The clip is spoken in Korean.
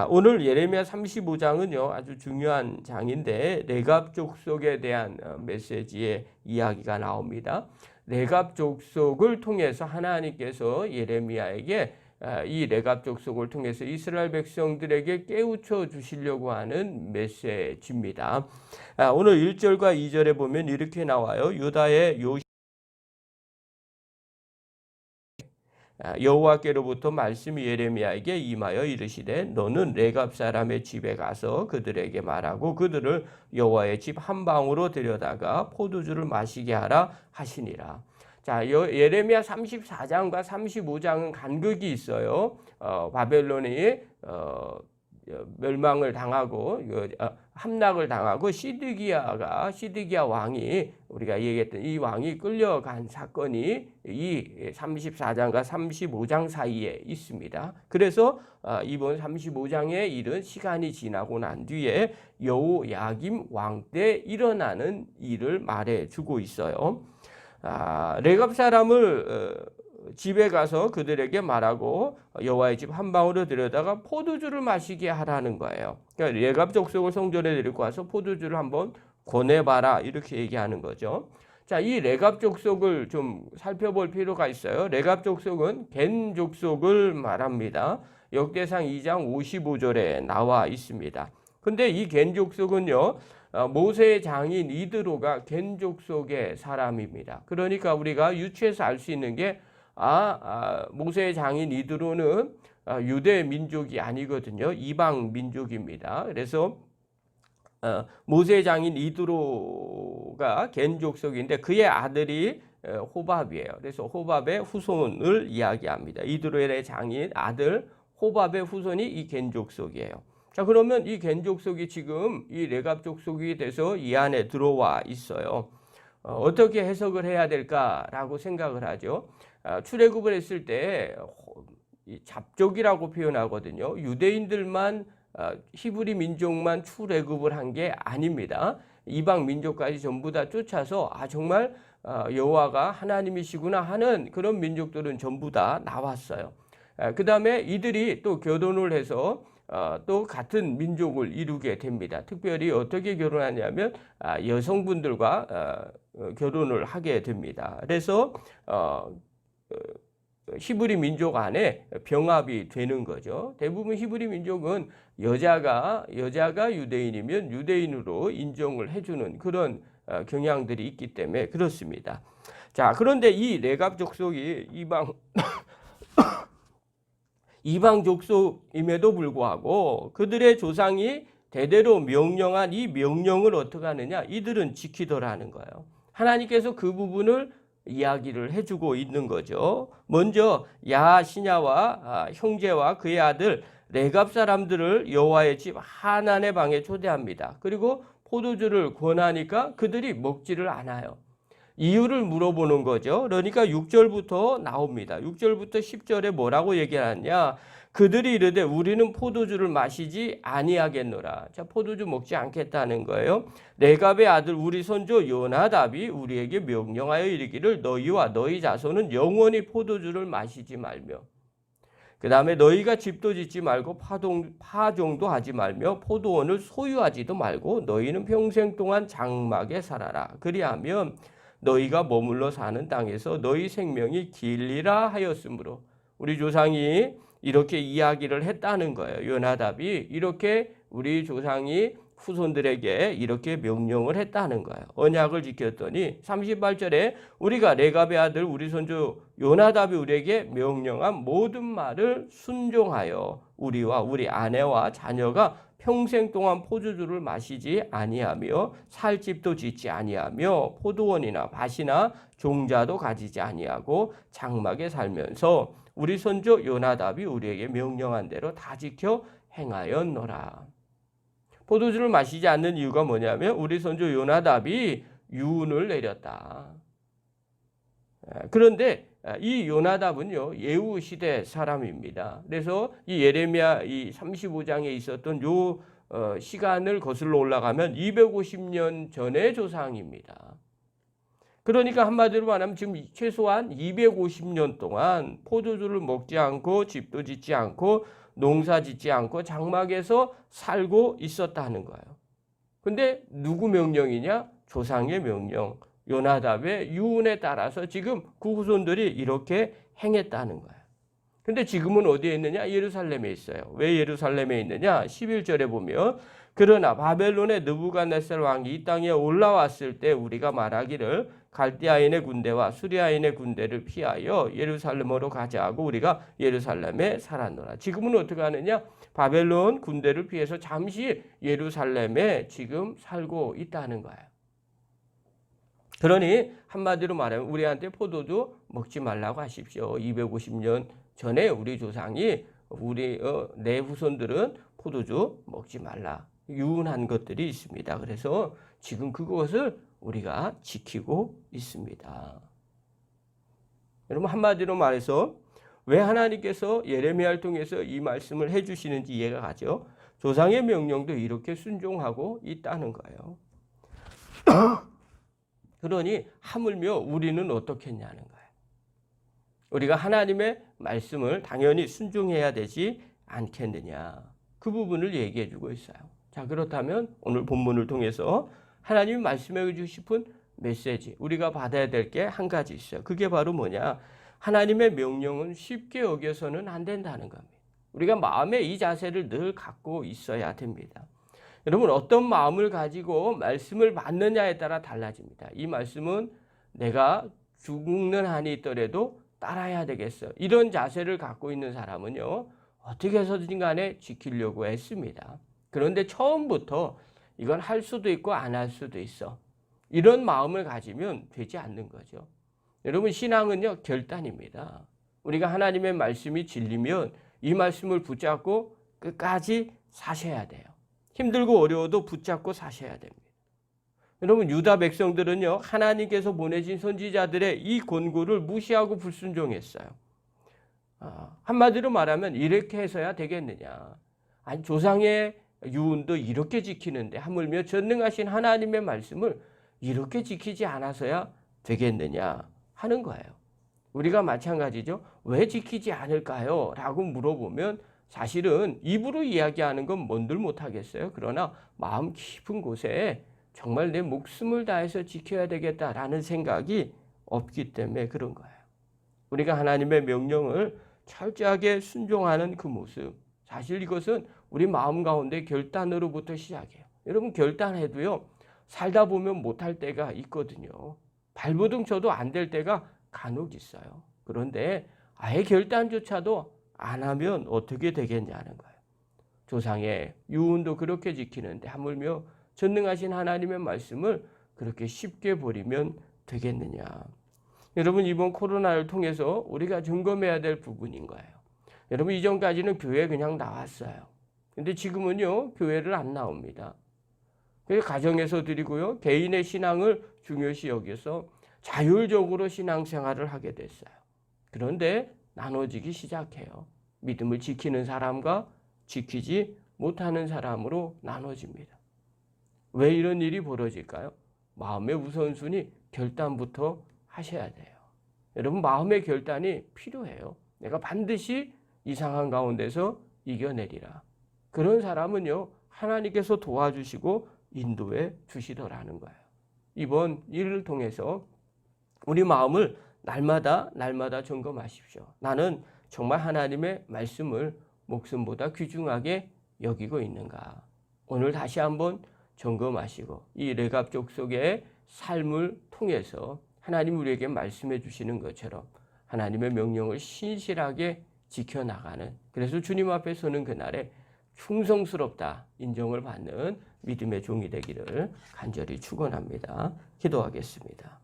오늘 예레미야 35장은요 아주 중요한 장인데 레갑 족속에 대한 메시지의 이야기가 나옵니다. 레갑 족속을 통해서 하나님께서 예레미야에게 이 레갑 족속을 통해서 이스라엘 백성들에게 깨우쳐 주시려고 하는 메시지입니다. 오늘 1절과 2절에 보면 이렇게 나와요. 유다의 여호와께로부터 말씀이 예레미야에게 임하여 이르시되 너는 레갑 사람의 집에 가서 그들에게 말하고 그들을 여호와의 집 한 방으로 데려다가 포도주를 마시게 하라 하시니라. 자, 예레미야 34장과 35장은 간극이 있어요. 바벨론이 멸망을 당하고 함락을 당하고 시드기야 왕이 우리가 얘기했던 이 왕이 끌려간 사건이 이 34장과 35장 사이에 있습니다. 그래서 이번 35장의 일은 시간이 지나고 난 뒤에 여호야김 왕 때 일어나는 일을 말해주고 있어요. 레갑 사람을 집에 가서 그들에게 말하고 여호와의 집 한 방으로 들여다가 포도주를 마시게 하라는 거예요. 그러니까 레갑 족속을 성전에 데리고 와서 포도주를 한번 권해봐라 이렇게 얘기하는 거죠. 자, 이 레갑 족속을 좀 살펴볼 필요가 있어요. 레갑 족속은 겐 족속을 말합니다. 역대상 2장 55절에 나와 있습니다. 근데 이 겐 족속은요 모세의 장인 이드로가 겐 족속의 사람입니다. 그러니까 우리가 유추해서 알 수 있는 게 모세의 장인 이드로는 유대 민족이 아니거든요. 이방 민족입니다. 그래서 모세의 장인 이드로가 겐 족속인데 그의 아들이 호밥이에요. 그래서 호밥의 후손을 이야기합니다. 이드로의 장인 아들 호밥의 후손이 이 겐 족속이에요. 자, 그러면 이 겐 족속이 지금 이 레갑 족속이 돼서 이 안에 들어와 있어요. 어떻게 해석을 해야 될까라고 생각을 하죠. 출애굽을 했을 때 잡족이라고 표현하거든요. 유대인들만 히브리 민족만 출애굽을 한 게 아닙니다. 이방 민족까지 전부 다 쫓아서 정말 여호와가 하나님이시구나 하는 그런 민족들은 전부 다 나왔어요. 그 다음에 이들이 또 결혼을 해서 또 같은 민족을 이루게 됩니다. 특별히 어떻게 결혼하냐면 여성분들과 결혼을 하게 됩니다. 그래서 히브리 민족 안에 병합이 되는 거죠. 대부분 히브리 민족은 여자가 유대인이면 유대인으로 인정을 해주는 그런 경향들이 있기 때문에 그렇습니다. 자, 그런데 이 레갑 족속이 이방 족속임에도 불구하고 그들의 조상이 대대로 명령한 이 명령을 어떻게 하느냐? 이들은 지키더라는 거예요. 하나님께서 그 부분을 이야기를 해주고 있는 거죠. 먼저 야시냐와 형제와 그의 아들 레갑 사람들을 여호와의 집 하난의 방에 초대합니다. 그리고 포도주를 권하니까 그들이 먹지를 않아요. 이유를 물어보는 거죠. 그러니까 6절부터 나옵니다. 6절부터 10절에 뭐라고 얘기하느냐? 그들이 이르되 우리는 포도주를 마시지 아니하겠노라. 자, 포도주 먹지 않겠다는 거예요. 레갑의 아들 우리 손주 요나답이 우리에게 명령하여 이르기를 너희와 너희 자손은 영원히 포도주를 마시지 말며 그 다음에 너희가 집도 짓지 말고 파종도 하지 말며 포도원을 소유하지도 말고 너희는 평생 동안 장막에 살아라. 그리하면 너희가 머물러 사는 땅에서 너희 생명이 길리라 하였으므로 우리 조상이 이렇게 이야기를 했다는 거예요. 요나답이 이렇게 우리 조상이 후손들에게 이렇게 명령을 했다는 거예요. 언약을 지켰더니 38절에 우리가 레갑의 아들 우리 손주 요나답이 우리에게 명령한 모든 말을 순종하여 우리와 우리 아내와 자녀가 평생 동안 포도주를 마시지 아니하며 살 집도 짓지 아니하며 포도원이나 밭이나 종자도 가지지 아니하고 장막에 살면서 우리 손주 요나답이 우리에게 명령한 대로 다 지켜 행하였노라. 포도주를 마시지 않는 이유가 뭐냐면 우리 손주 요나답이 유운을 내렸다. 그런데 이 요나답은요 예후 시대 사람입니다. 그래서 이 예레미야 이 35장에 있었던 요 시간을 거슬러 올라가면 250년 전의 조상입니다. 그러니까 한마디로 말하면 지금 최소한 250년 동안 포도주를 먹지 않고 집도 짓지 않고 농사 짓지 않고 장막에서 살고 있었다는 거예요. 근데 누구 명령이냐? 조상의 명령. 요나답의 유언에 따라서 지금 그 후손들이 이렇게 행했다는 거예요. 근데 지금은 어디에 있느냐? 예루살렘에 있어요. 왜 예루살렘에 있느냐? 11절에 보면 그러나 바벨론의 느부갓네살 왕이 이 땅에 올라왔을 때 우리가 말하기를 갈대아인의 군대와 수리아인의 군대를 피하여 예루살렘으로 가자 하고 우리가 예루살렘에 살았노라. 지금은 어떻게 하느냐? 바벨론 군대를 피해서 잠시 예루살렘에 지금 살고 있다는 거예요. 그러니 한마디로 말하면 우리한테 포도주 먹지 말라고 하십시오. 250년 전에 우리 조상이 내 후손들은 포도주 먹지 말라 유언한 것들이 있습니다. 그래서 지금 그것을 우리가 지키고 있습니다. 여러분 한마디로 말해서 왜 하나님께서 예레미야를 통해서 이 말씀을 해주시는지 이해가 가죠. 조상의 명령도 이렇게 순종하고 있다는 거예요. 그러니 하물며 우리는 어떻게 했냐는 거예요. 우리가 하나님의 말씀을 당연히 순종해야 되지 않겠느냐. 그 부분을 얘기해 주고 있어요. 자, 그렇다면 오늘 본문을 통해서 하나님이 말씀해 주시고 싶은 메시지, 우리가 받아야 될 게 한 가지 있어요. 그게 바로 뭐냐? 하나님의 명령은 쉽게 여겨서는 안 된다는 겁니다. 우리가 마음에 이 자세를 늘 갖고 있어야 됩니다. 여러분 어떤 마음을 가지고 말씀을 받느냐에 따라 달라집니다. 이 말씀은 내가 죽는 한이 있더라도 따라야 되겠어. 이런 자세를 갖고 있는 사람은요. 어떻게 해서든 간에 지키려고 했습니다. 그런데 처음부터 이건 할 수도 있고 안 할 수도 있어. 이런 마음을 가지면 되지 않는 거죠. 여러분 신앙은요. 결단입니다. 우리가 하나님의 말씀이 진리면 이 말씀을 붙잡고 끝까지 사셔야 돼요. 힘들고 어려워도 붙잡고 사셔야 됩니다. 여러분 유다 백성들은요. 하나님께서 보내신 선지자들의 이 권고를 무시하고 불순종했어요. 한마디로 말하면 이렇게 해서야 되겠느냐. 아니 조상의 유언도 이렇게 지키는데 하물며 전능하신 하나님의 말씀을 이렇게 지키지 않아서야 되겠느냐 하는 거예요. 우리가 마찬가지죠. 왜 지키지 않을까요? 라고 물어보면 사실은 입으로 이야기하는 건 뭔들 못하겠어요. 그러나 마음 깊은 곳에 정말 내 목숨을 다해서 지켜야 되겠다라는 생각이 없기 때문에 그런 거예요. 우리가 하나님의 명령을 철저하게 순종하는 그 모습, 사실 이것은 우리 마음 가운데 결단으로부터 시작해요. 여러분 결단해도요. 살다 보면 못할 때가 있거든요. 발버둥 쳐도 안 될 때가 간혹 있어요. 그런데 아예 결단조차도 안 하면 어떻게 되겠냐는 거예요. 조상의 유언도 그렇게 지키는데 하물며 전능하신 하나님의 말씀을 그렇게 쉽게 버리면 되겠느냐. 여러분 이번 코로나를 통해서 우리가 점검해야 될 부분인 거예요. 여러분 이전까지는 교회 그냥 나왔어요. 근데 지금은요 교회를 안 나옵니다. 그래서 가정에서 드리고요 개인의 신앙을 중요시 여겨서 자율적으로 신앙생활을 하게 됐어요. 그런데 나눠지기 시작해요. 믿음을 지키는 사람과 지키지 못하는 사람으로 나눠집니다. 왜 이런 일이 벌어질까요? 마음의 우선순위 결단부터 하셔야 돼요. 여러분 마음의 결단이 필요해요. 내가 반드시 이 상황 가운데서 이겨내리라. 그런 사람은요 하나님께서 도와주시고 인도해 주시더라는 거예요. 이번 일을 통해서 우리 마음을 날마다 점검하십시오. 나는 정말 하나님의 말씀을 목숨보다 귀중하게 여기고 있는가. 오늘 다시 한번 점검하시고 이 레갑 족속의 삶을 통해서 하나님 우리에게 말씀해 주시는 것처럼 하나님의 명령을 신실하게 지켜나가는, 그래서 주님 앞에 서는 그날에 충성스럽다 인정을 받는 믿음의 종이 되기를 간절히 축원합니다. 기도하겠습니다.